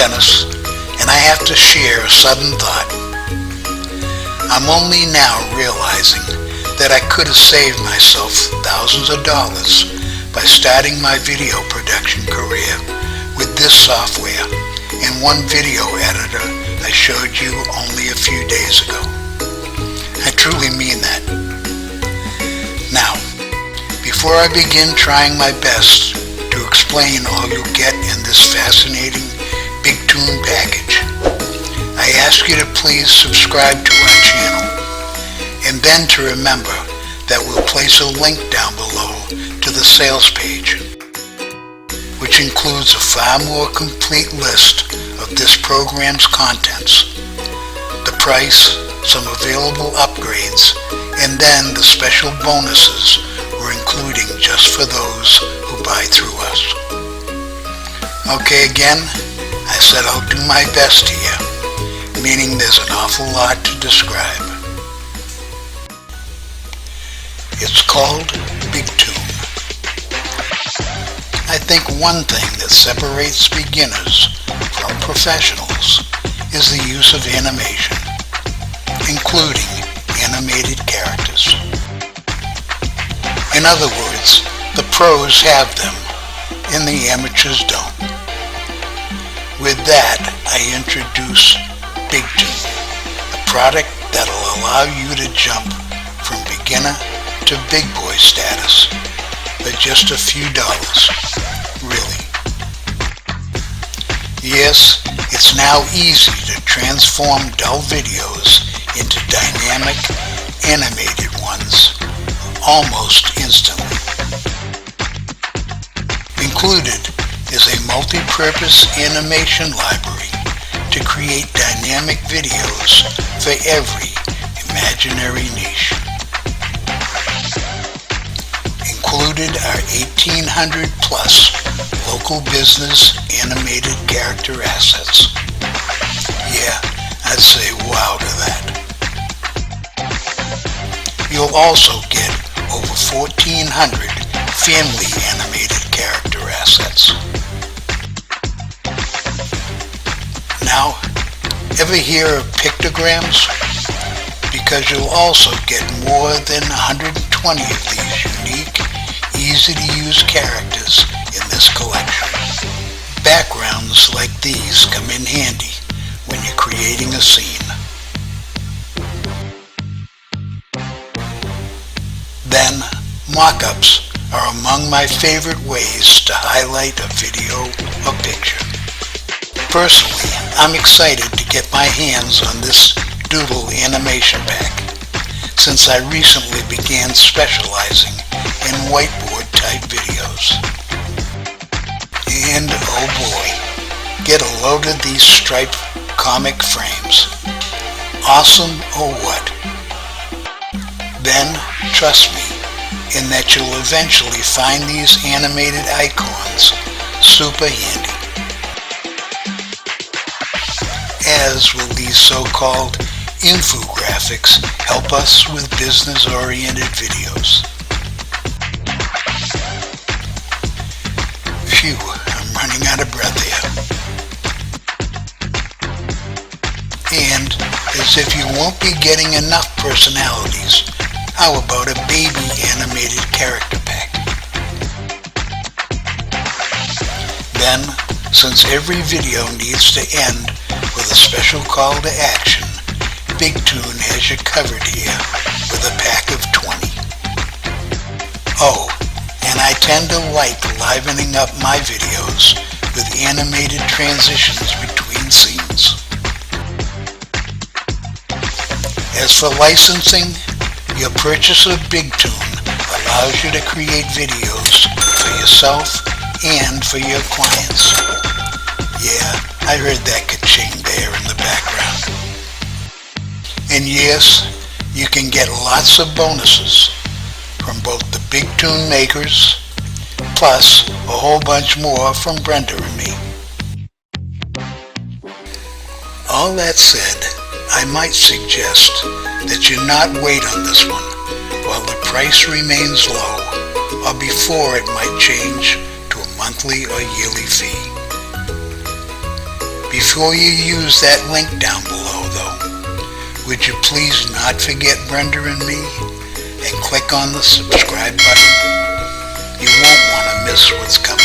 Dennis, and I have to share a sudden thought. I'm only now realizing that I could have saved myself thousands of dollars by starting my video production career with this software and one video editor I showed you only a few days ago. I truly mean that. Now, before I begin trying my best to explain all you'll get in this fascinating BigToon package, I ask you to please subscribe to our channel, and then to remember that we'll place a link down below to the sales page, which includes a far more complete list of this program's contents, the price, some available upgrades, and then the special bonuses we're including just for those who buy through us. Okay, again, I said I'll do my best here, meaning there's an awful lot to describe. It's called BigToon. I think one thing that separates beginners from professionals is the use of animation, including animated characters. In other words, the pros have them and the amateurs don't. With that, I introduce BigToon, a product that'll allow you to jump from beginner to big boy status for just a few dollars, really. Yes, it's now easy to transform dull videos into dynamic, animated ones almost instantly. Included is a multi-purpose animation library to create dynamic videos for every imaginary niche. Included are 1,800 plus local business animated character assets. Yeah, I'd say wow to that. You'll also get over 1,400 family animated character assets. Now, ever hear of pictograms? Because you'll also get more than 120 of these unique, easy-to-use characters in this collection. Backgrounds like these come in handy when you're creating a scene. Then, mockups are among my favorite ways to highlight a video or picture. Personally, I'm excited to get my hands on this Doodle Animation pack, since I recently began specializing in whiteboard type videos. And oh boy, get a load of these striped comic frames. Awesome or what? Then, trust me, in that you'll eventually find these animated icons super handy, as will these so-called infographics help us with business-oriented videos. Phew, I'm running out of breath here. And, as if you won't be getting enough personalities, how about a baby animated character pack? Then, since every video needs to end with a special call to action, BigToon has you covered here with a pack of 20. Oh, and I tend to like livening up my videos with animated transitions between scenes. As for licensing, your purchase of BigToon allows you to create videos for yourself and for your clients. Yeah, I heard that ka-ching there in the background. And yes, you can get lots of bonuses from both the BigToon makers, plus a whole bunch more from Brenda and me. All that said, I might suggest that you not wait on this one while the price remains low, or before it might change to a monthly or yearly fee. Before you use that link down below though, would you please not forget Brenda and me and click on the subscribe button? You won't want to miss what's coming